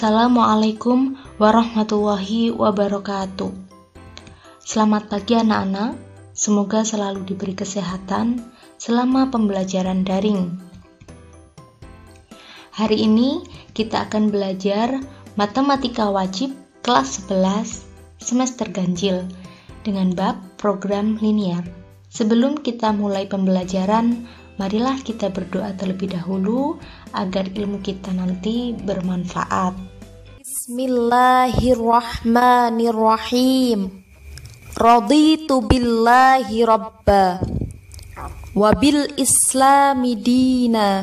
Assalamualaikum warahmatullahi wabarakatuh. Selamat pagi anak-anak, semoga selalu diberi kesehatan selama pembelajaran daring. Hari ini kita akan belajar matematika wajib kelas 11 semester ganjil dengan bab program linear. Sebelum kita mulai pembelajaran, marilah kita berdoa terlebih dahulu agar ilmu kita nanti bermanfaat. Bismillahirrahmanirrahim. Raditu billahi rabba wa bil islami dina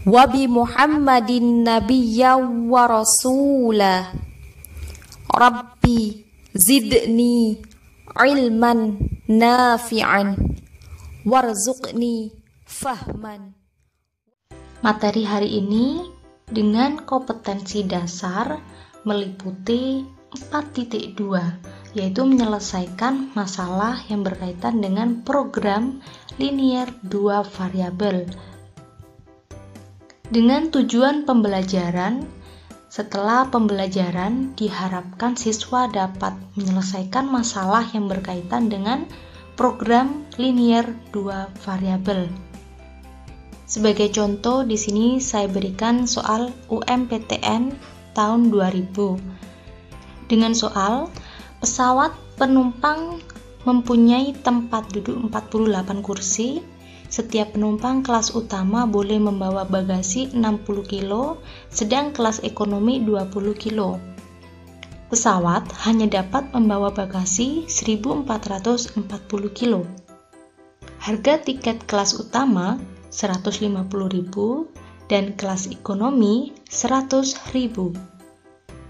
wa bi Muhammadin nabiyya wa rasula. Rabbi zidni ilman nafi'an warzuqni fahman. Materi hari ini dengan kompetensi dasar meliputi 4.2, yaitu menyelesaikan masalah yang berkaitan dengan program linear 2 variabel. Dengan tujuan pembelajaran, setelah pembelajaran diharapkan siswa dapat menyelesaikan masalah yang berkaitan dengan program linear 2 variabel. Sebagai contoh, di sini saya berikan soal UMPTN tahun 2000. Dengan soal, pesawat penumpang mempunyai tempat duduk 48 kursi. Setiap penumpang kelas utama boleh membawa bagasi 60 kg, sedang kelas ekonomi 20 kg. Pesawat hanya dapat membawa bagasi 1.440 kg. Harga tiket kelas utama 150.000 dan kelas ekonomi 100.000.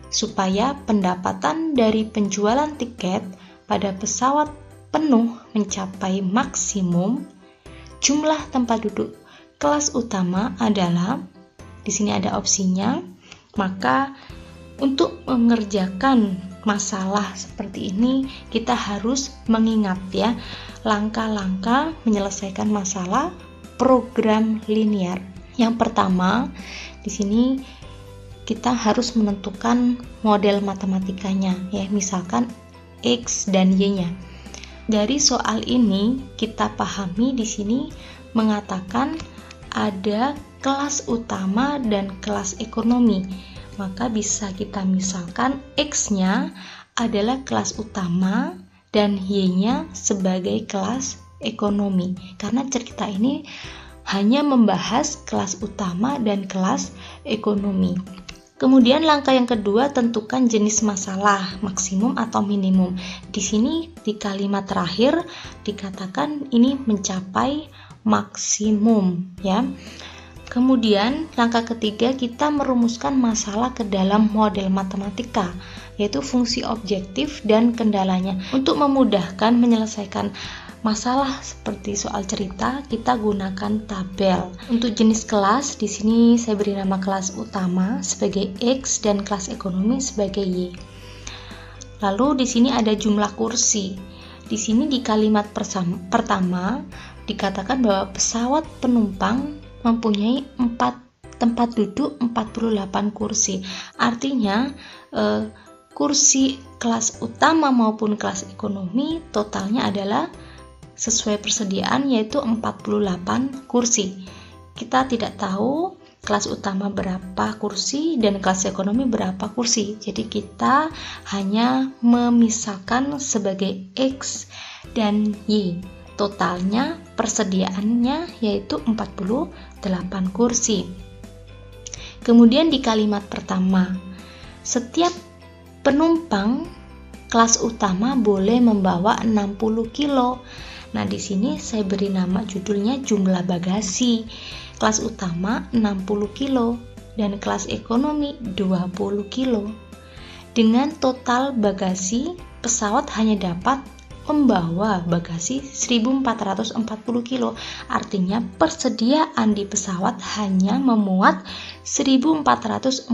Supaya pendapatan dari penjualan tiket pada pesawat penuh mencapai maksimum, jumlah tempat duduk kelas utama adalah, di sini ada opsinya, maka untuk mengerjakan masalah seperti ini kita harus mengingat ya langkah-langkah menyelesaikan masalah program linear. Yang pertama, di sini kita harus menentukan model matematikanya ya, misalkan X dan Y-nya. Dari soal ini kita pahami di sini mengatakan ada kelas utama dan kelas ekonomi. Maka bisa kita misalkan X-nya adalah kelas utama dan Y-nya sebagai kelas ekonomi. Karena cerita ini hanya membahas kelas utama dan kelas ekonomi. Kemudian langkah yang kedua, tentukan jenis masalah, maksimum atau minimum. Di sini di kalimat terakhir dikatakan ini mencapai maksimum ya. Kemudian langkah ketiga, kita merumuskan masalah ke dalam model matematika, yaitu fungsi objektif dan kendalanya. Untuk memudahkan menyelesaikan masalah seperti soal cerita, kita gunakan tabel. Untuk jenis kelas, di sini saya beri nama kelas utama sebagai X dan kelas ekonomi sebagai Y. Lalu di sini ada jumlah kursi. Di sini di kalimat pertama dikatakan bahwa pesawat penumpang mempunyai tempat duduk 48 kursi. Artinya kursi kelas utama maupun kelas ekonomi totalnya adalah sesuai persediaan, yaitu 48 kursi. Kita tidak tahu kelas utama berapa kursi dan kelas ekonomi berapa kursi. Jadi kita hanya memisahkan sebagai X dan Y. Totalnya persediaannya yaitu 48 kursi. Kemudian di kalimat pertama, setiap penumpang kelas utama boleh membawa 60 kg. Nah, di sini saya beri nama judulnya jumlah bagasi. Kelas utama 60 kg dan kelas ekonomi 20 kg. Dengan total bagasi, pesawat hanya dapat membawa bagasi 1.440 kg. Artinya persediaan di pesawat hanya memuat 1.440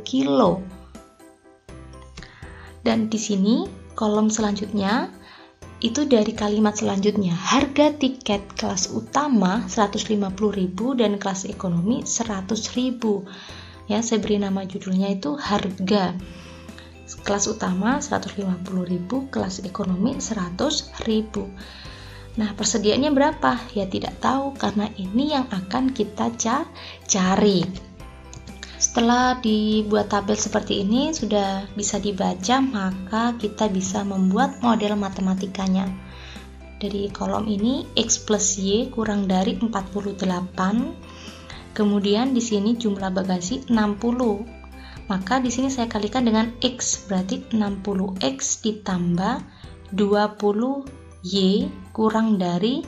kg. Dan di sini kolom selanjutnya itu dari kalimat selanjutnya, harga tiket kelas utama 150.000 dan kelas ekonomi 100.000. Ya, saya beri nama judulnya itu harga. Kelas utama 150.000, kelas ekonomi 100.000. Nah, persediaannya berapa? Ya tidak tahu, karena ini yang akan kita cari. Setelah dibuat tabel seperti ini sudah bisa dibaca, maka kita bisa membuat model matematikanya. Dari kolom ini X plus Y kurang dari 48. Kemudian di sini jumlah bagasi 60. Maka di sini saya kalikan dengan X, berarti 60X ditambah 20Y kurang dari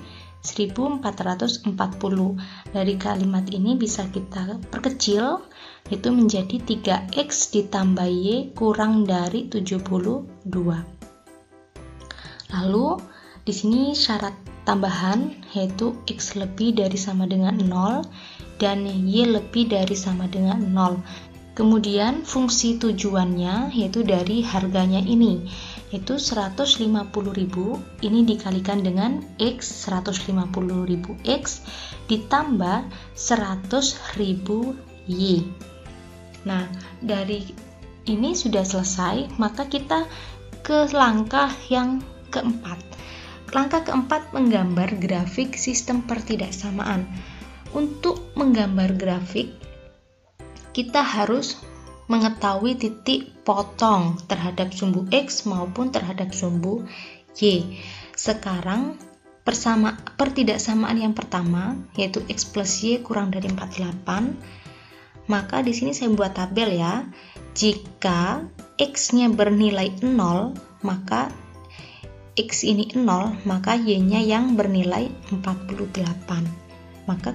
1440. Dari kalimat ini bisa kita perkecil, itu menjadi 3X ditambah Y kurang dari 72. Lalu di sini syarat tambahan yaitu X lebih dari sama dengan 0 dan Y lebih dari sama dengan 0. Kemudian fungsi tujuannya yaitu dari harganya ini, yaitu 150.000 ini dikalikan dengan X, 150.000 X ditambah 100.000 Y. Nah, dari ini sudah selesai, maka kita ke langkah yang keempat. Langkah keempat, menggambar grafik sistem pertidaksamaan. Untuk menggambar grafik, kita harus mengetahui titik potong terhadap sumbu X maupun terhadap sumbu Y. Sekarang pertidaksamaan yang pertama yaitu X plus Y kurang dari 48. Maka di sini saya buat tabel ya. Jika X-nya bernilai 0, maka X ini 0, maka Y-nya yang bernilai 48. Maka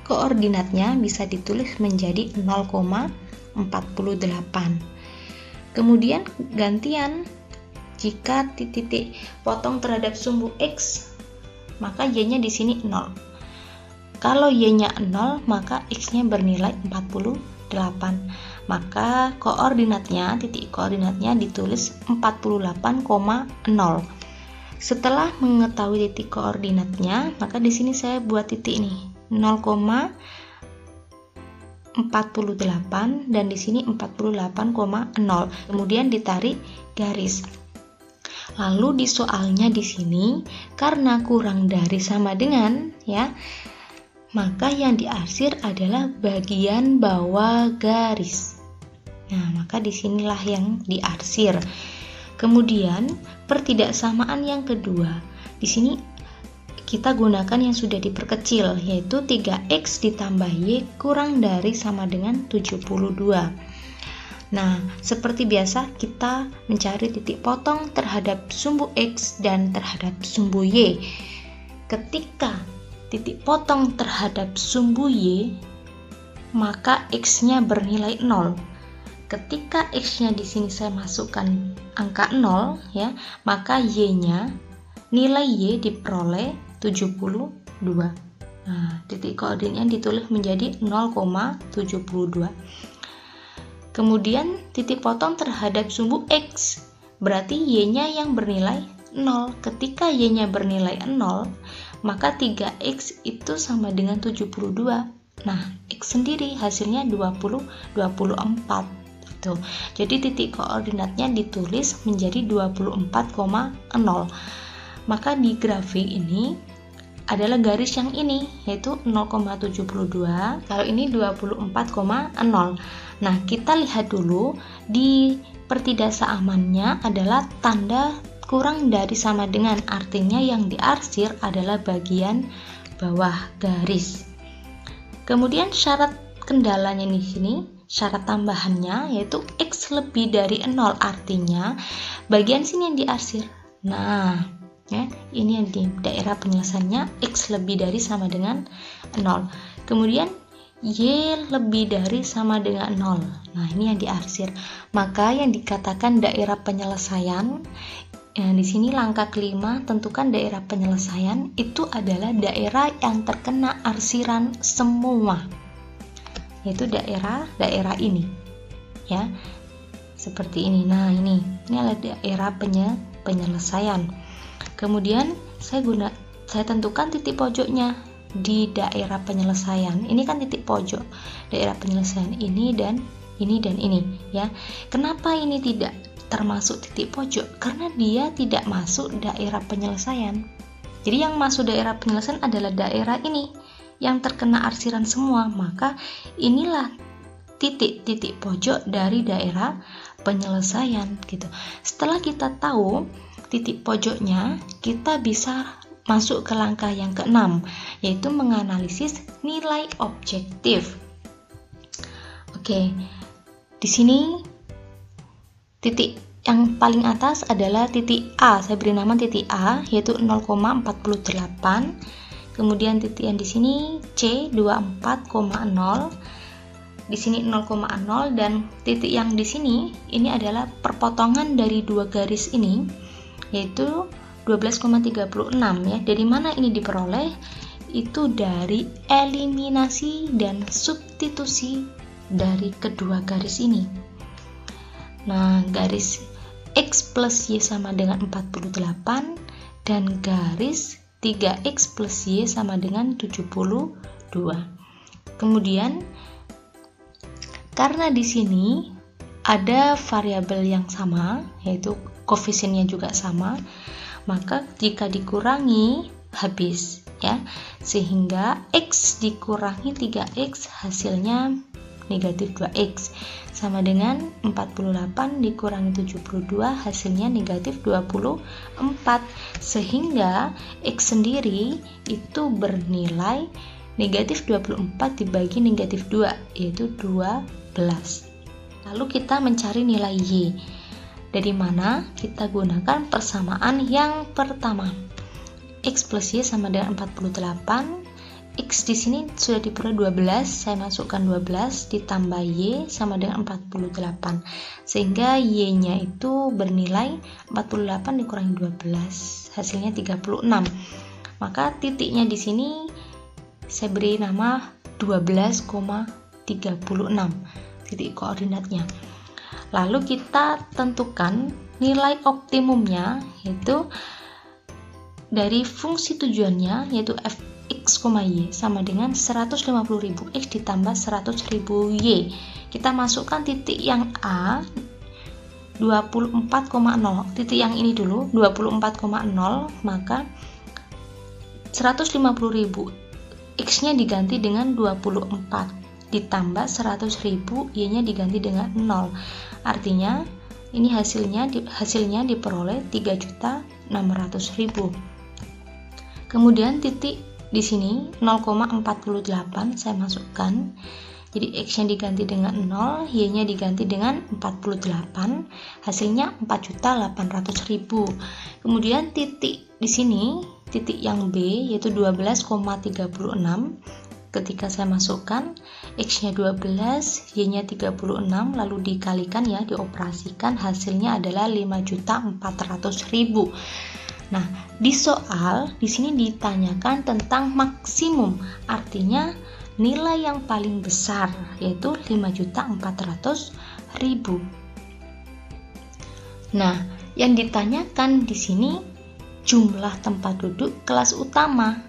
koordinatnya bisa ditulis menjadi 0,48. Kemudian gantian, jika titik potong terhadap sumbu X, maka Y-nya di sini 0. Kalau Y-nya 0, maka X-nya bernilai 48. Maka titik koordinatnya ditulis 48,0. Setelah mengetahui titik koordinatnya, maka di sini saya buat titik ini 0,48 dan di sini 48,0. Kemudian ditarik garis. Lalu di soalnya di sini karena kurang dari sama dengan ya, maka yang diarsir adalah bagian bawah garis. Nah, maka disinilah yang diarsir. Kemudian pertidaksamaan yang kedua, di sini kita gunakan yang sudah diperkecil, yaitu 3X ditambah Y kurang dari sama dengan 72. Nah, seperti biasa kita mencari titik potong terhadap sumbu X dan terhadap sumbu Y. Ketika titik potong terhadap sumbu Y, maka X-nya bernilai 0. Ketika X-nya di sini saya masukkan angka 0 ya, maka Y-nya nilai Y diperoleh 72. Nah, titik koordinatnya ditulis menjadi 0,72. Kemudian titik potong terhadap sumbu X, berarti Y-nya yang bernilai 0. Ketika Y-nya bernilai 0, maka 3X itu sama dengan 72. Nah, X sendiri hasilnya 24. Jadi titik koordinatnya ditulis menjadi 24,0. Maka di grafik ini adalah garis yang ini yaitu 0,72. Kalau ini 24,0. Nah, kita lihat dulu di pertidaksamaannya adalah tanda kurang dari sama dengan, artinya yang diarsir adalah bagian bawah garis. Kemudian syarat kendalanya di sini, syarat tambahannya yaitu X lebih dari 0, artinya bagian sini yang diarsir. Nah, ya, ini yang di daerah penyelesaiannya X lebih dari sama dengan 0. Kemudian Y lebih dari sama dengan 0. Nah, ini yang diarsir. Maka yang dikatakan daerah penyelesaian, ya, di sini langkah kelima, tentukan daerah penyelesaian itu adalah daerah yang terkena arsiran semua, yaitu daerah ini ya, seperti ini. Nah, ini adalah daerah penyelesaian. Kemudian saya tentukan titik pojoknya. di daerah penyelesaian. Ini kan titik pojok daerah penyelesaian ini dan ini ya. Kenapa ini tidak termasuk titik pojok? Karena dia tidak masuk daerah penyelesaian. Jadi yang masuk daerah penyelesaian adalah daerah ini yang terkena arsiran semua. Maka inilah titik-titik pojok dari daerah penyelesaian gitu. Setelah kita tahu titik pojoknya, kita bisa masuk ke langkah yang keenam, yaitu menganalisis nilai objektif. Oke, di sini titik yang paling atas adalah titik A. Saya beri nama titik A, yaitu 0,48. Kemudian titik yang di sini C 24,0. Di sini 0,0 dan titik yang di sini ini adalah perpotongan dari dua garis ini, yaitu 12,36 ya. Dari mana ini diperoleh? Itu dari eliminasi dan substitusi dari kedua garis ini. Nah, garis X plus Y sama dengan 48 dan garis 3X plus Y sama dengan 72. Kemudian karena di sini ada variabel yang sama, yaitu koefisiennya juga sama, maka jika dikurangi habis ya, sehingga X dikurangi 3X hasilnya negatif 2X, sama dengan 48 dikurangi 72 hasilnya negatif 24, sehingga X sendiri itu bernilai negatif 24 dibagi negatif 2, yaitu 12. Lalu kita mencari nilai Y. Dari mana? Kita gunakan persamaan yang pertama. X plus Y sama dengan 48. X di sini sudah diperoleh 12, saya masukkan 12 ditambah Y sama dengan 48. Sehingga Y-nya itu bernilai 48 dikurangi 12, hasilnya 36. Maka titiknya di sini saya beri nama 12,36 titik koordinatnya. Lalu kita tentukan nilai optimumnya, yaitu dari fungsi tujuannya, yaitu fx, y sama dengan 150.000 x ditambah 100.000 y. Kita masukkan titik yang A 24,0, titik yang ini dulu 24,0, maka 150.000 x-nya diganti dengan 24 ditambah 100.000, y-nya diganti dengan 0. Artinya ini hasilnya diperoleh 3.600.000. Kemudian titik di sini 0,48 saya masukkan. Jadi x-nya diganti dengan 0, y-nya diganti dengan 48, hasilnya 4.800.000. Kemudian titik di sini, titik yang B yaitu 12,36. Ketika saya masukkan x-nya 12, y-nya 36, lalu dikalikan ya, dioperasikan, hasilnya adalah 5.400.000. Nah, di soal di sini ditanyakan tentang maksimum, artinya nilai yang paling besar yaitu 5.400.000. Nah, yang ditanyakan di sini jumlah tempat duduk kelas utama.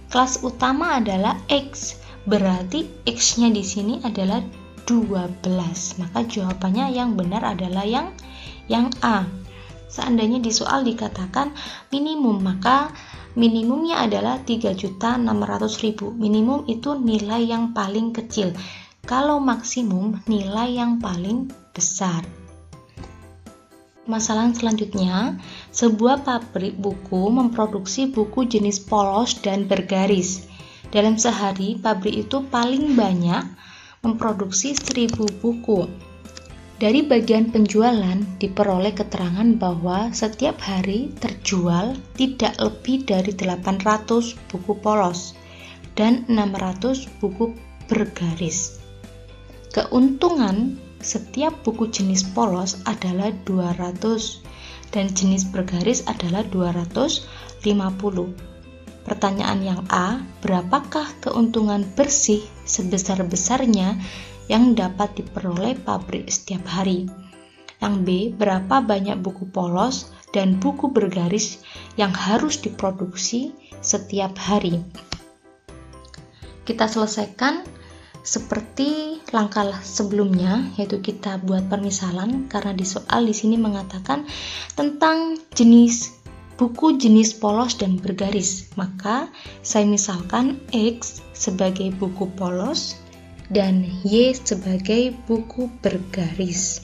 Kelas utama adalah X, berarti X-nya di sini adalah 12. Maka jawabannya yang benar adalah yang A. Seandainya di soal dikatakan minimum, maka minimumnya adalah 3.600.000. Minimum itu nilai yang paling kecil. Kalau maksimum nilai yang paling besar. Masalah selanjutnya, sebuah pabrik buku memproduksi buku jenis polos dan bergaris. Dalam sehari, pabrik itu paling banyak memproduksi 1.000 buku. Dari bagian penjualan diperoleh keterangan bahwa setiap hari terjual tidak lebih dari 800 buku polos dan 600 buku bergaris. Keuntungan setiap buku jenis polos adalah 200 dan jenis bergaris adalah 250. Pertanyaan yang A, berapakah keuntungan bersih sebesar-besarnya yang dapat diperoleh pabrik setiap hari? Yang B, berapa banyak buku polos dan buku bergaris yang harus diproduksi setiap hari? kita selesaikan seperti langkah sebelumnya, yaitu kita buat permisalan, karena di soal di sini mengatakan tentang buku jenis polos dan bergaris. Maka saya misalkan X sebagai buku polos dan Y sebagai buku bergaris.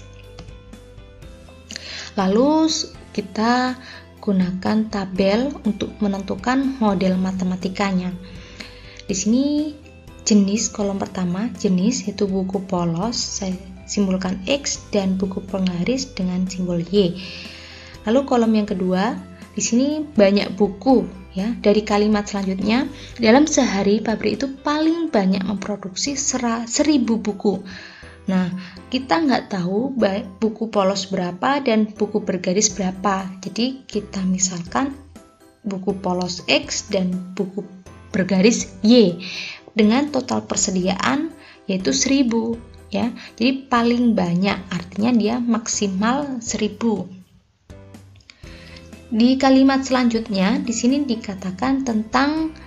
Lalu kita gunakan tabel untuk menentukan model matematikanya. Di sini jenis kolom pertama, jenis yaitu buku polos, saya simbolkan X, dan buku penggaris dengan simbol Y. Lalu kolom yang kedua, di sini banyak buku ya. Dari kalimat selanjutnya, dalam sehari pabrik itu paling banyak memproduksi 1000 buku. Nah, kita nggak tahu buku polos berapa dan buku bergaris berapa. Jadi kita misalkan buku polos X dan buku bergaris Y dengan total persediaan yaitu 1000 ya. Jadi paling banyak artinya dia maksimal 1000. Di kalimat selanjutnya di sini dikatakan tentang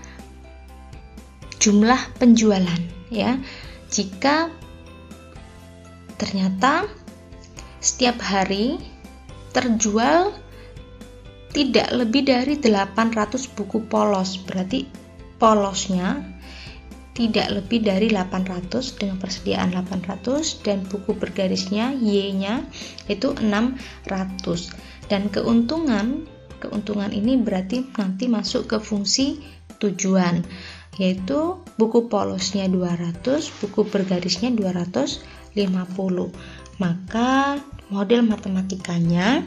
jumlah penjualan ya. Jika ternyata setiap hari terjual tidak lebih dari 800 buku polos, berarti polosnya tidak lebih dari 800 dengan persediaan 800, dan buku bergarisnya Y-nya itu 600. Dan keuntungan ini berarti nanti masuk ke fungsi tujuan, yaitu buku polosnya 200, buku bergarisnya 250. Maka model matematikanya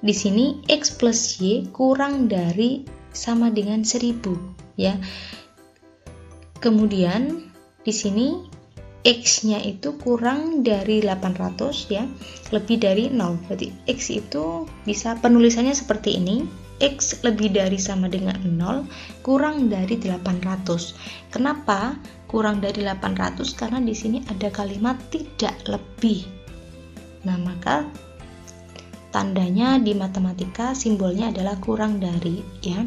di sini X plus Y kurang dari sama dengan 1000 ya. Kemudian di sini X-nya itu kurang dari 800 ya, lebih dari 0. Berarti X itu bisa penulisannya seperti ini. X lebih dari sama dengan 0 kurang dari 800. Kenapa kurang dari 800? Karena di sini ada kalimat tidak lebih. Nah, maka tandanya di matematika simbolnya adalah kurang dari ya.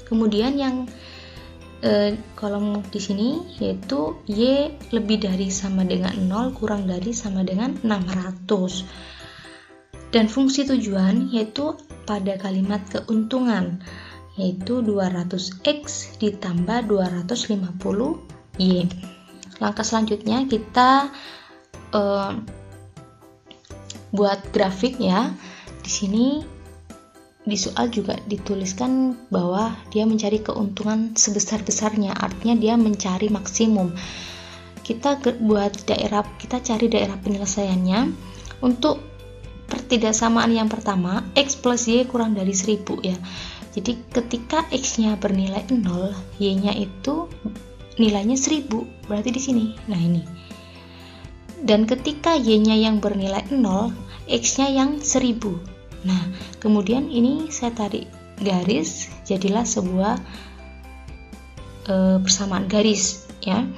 Kemudian yang kolom di sini yaitu Y lebih dari sama dengan 0 kurang dari sama dengan 600. Dan fungsi tujuan yaitu pada kalimat keuntungan, yaitu 200X ditambah 250Y. Langkah selanjutnya kita buat grafik ya. Di sini di soal juga dituliskan bahwa dia mencari keuntungan sebesar-besarnya, artinya dia mencari maksimum. Kita cari daerah penyelesaiannya. Untuk pertidaksamaan yang pertama, X plus Y kurang dari 1000 ya. Jadi ketika X-nya bernilai 0, Y-nya itu nilainya 1000, berarti di sini. Nah, ini. Dan ketika Y-nya yang bernilai 0, X-nya yang 1000. Nah, kemudian ini saya tarik garis, jadilah sebuah persamaan garis ya.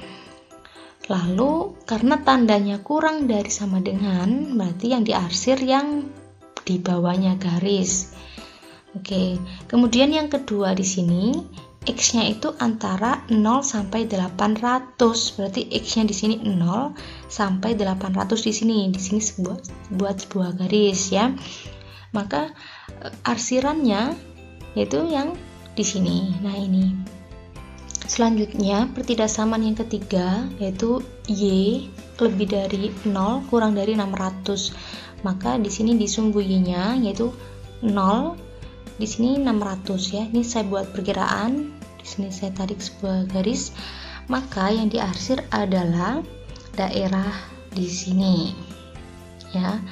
Lalu karena tandanya kurang dari sama dengan, berarti yang diarsir yang di bawahnya garis. Oke, kemudian yang kedua di sini X-nya itu antara 0 sampai 800. Berarti X-nya di sini 0 sampai 800 di sini. Di sini buat sebuah garis ya. Maka arsirannya yaitu yang di sini. Nah, ini. Selanjutnya, pertidaksamaan yang ketiga yaitu Y lebih dari 0 kurang dari 600. Maka di sini di sumbu Y-nya yaitu 0, di sini 600 ya. Ini saya buat perkiraan. Di sini saya tarik sebuah garis. Maka yang diarsir adalah daerah di sini. Ya.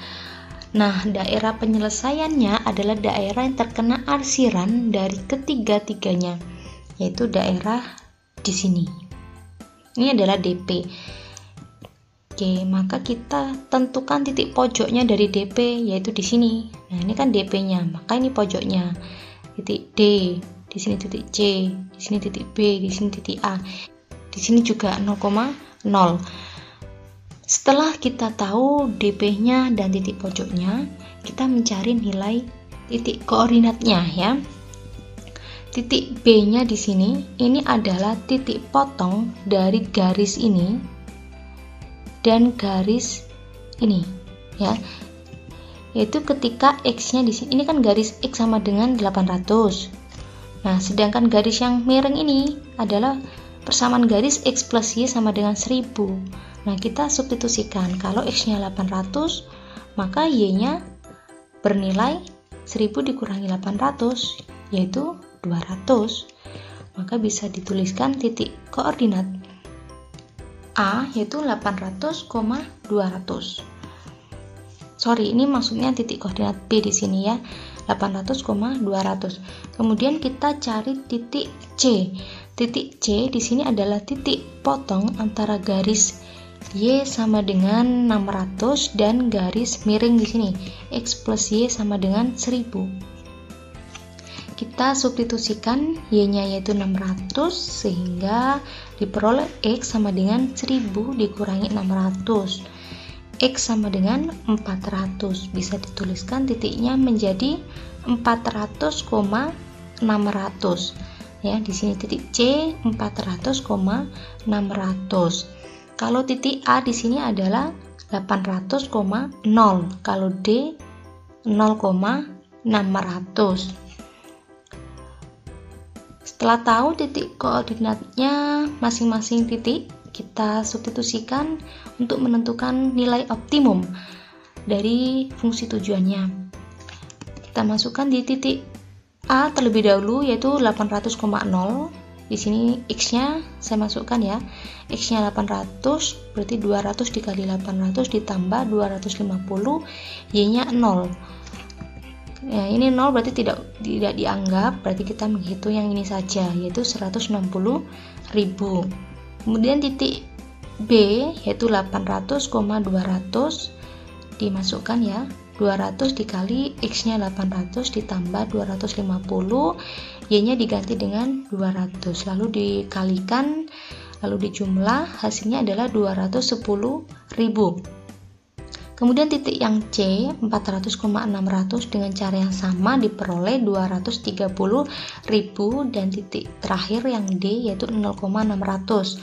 Nah, daerah penyelesaiannya adalah daerah yang terkena arsiran dari ketiga-tiganya, yaitu daerah di sini. Ini adalah DP. Oke, maka kita tentukan titik pojoknya dari DP, yaitu di sini. Nah, ini kan DP-nya, maka ini pojoknya. Titik D, di sini titik C, di sini titik B, di sini titik A. Di sini juga 0,0. Setelah kita tahu DP-nya dan titik pojoknya, kita mencari nilai titik koordinatnya ya. titik B-nya di sini, ini adalah titik potong dari garis ini dan garis ini, ya. Yaitu ketika X-nya di sini, ini kan garis X sama dengan 800. Nah, sedangkan garis yang miring ini adalah persamaan garis X plus Y sama dengan 1000. Nah, kita substitusikan. Kalau X-nya 800, maka Y-nya bernilai 1000 dikurangi 800, yaitu 200. Maka bisa dituliskan titik koordinat A yaitu 800,200. Sorry, ini maksudnya titik koordinat B di sini ya, 800,200. Kemudian kita cari titik C. Titik C di sini adalah titik potong antara garis Y sama dengan 600 dan garis miring di sini X plus Y sama dengan 1000. Kita substitusikan Y-nya yaitu 600 sehingga diperoleh X sama dengan 1000 dikurangi 600. X sama dengan 400. Bisa dituliskan titiknya menjadi 400,600. Ya, di sini titik C 400,600. Kalau titik A di sini adalah 800,0. Kalau D 0,600. Setelah tahu titik koordinatnya masing-masing titik, kita substitusikan untuk menentukan nilai optimum dari fungsi tujuannya. Kita masukkan di titik A terlebih dahulu yaitu 800,0. Di sini X-nya saya masukkan ya. X-nya 800 berarti 200 dikali 800 ditambah 250, Y-nya 0. Ya, ini 0 berarti tidak dianggap, berarti kita menghitung yang ini saja yaitu 160.000. Kemudian titik B yaitu 800,200 dimasukkan ya. 200 dikali X-nya 800 ditambah 250, Y-nya diganti dengan 200, lalu dikalikan, lalu dijumlah, hasilnya adalah 210.000. Kemudian titik yang C 400,600 dengan cara yang sama diperoleh 230.000 dan titik terakhir yang D yaitu 0,600.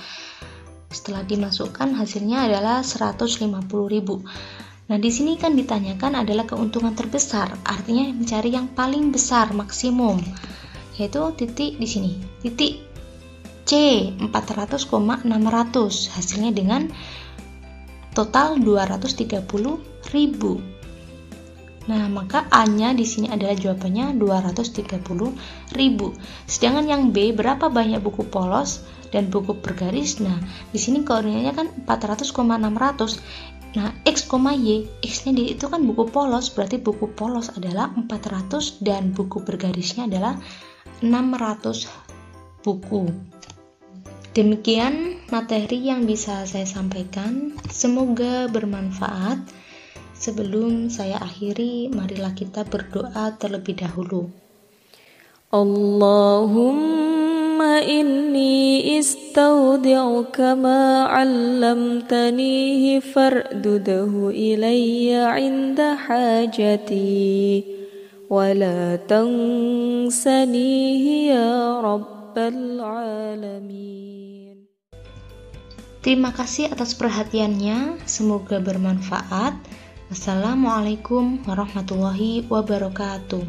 Setelah dimasukkan hasilnya adalah 150.000. Nah, di sini kan ditanyakan adalah keuntungan terbesar, artinya mencari yang paling besar maksimum, yaitu titik di sini, titik C 400,600, hasilnya dengan total 230.000. Nah, maka A-nya di sini adalah jawabannya 230.000. Sedangkan yang B, berapa banyak buku polos dan buku bergaris? Nah, di sini koordinatnya kan 400,600. Nah, X, Y, X-nya itu kan buku polos, berarti buku polos adalah 400 dan buku bergarisnya adalah 600 buku. Demikian materi yang bisa saya sampaikan, semoga bermanfaat. Sebelum saya akhiri, marilah kita berdoa terlebih dahulu. Allahumma inni istaudi'uka ma 'allamtanihi fardudahu ilayya 'inda hajati wa la tansanihi ya rabbal alamin. Terima kasih atas perhatiannya, semoga bermanfaat. Wassalamualaikum warahmatullahi wabarakatuh.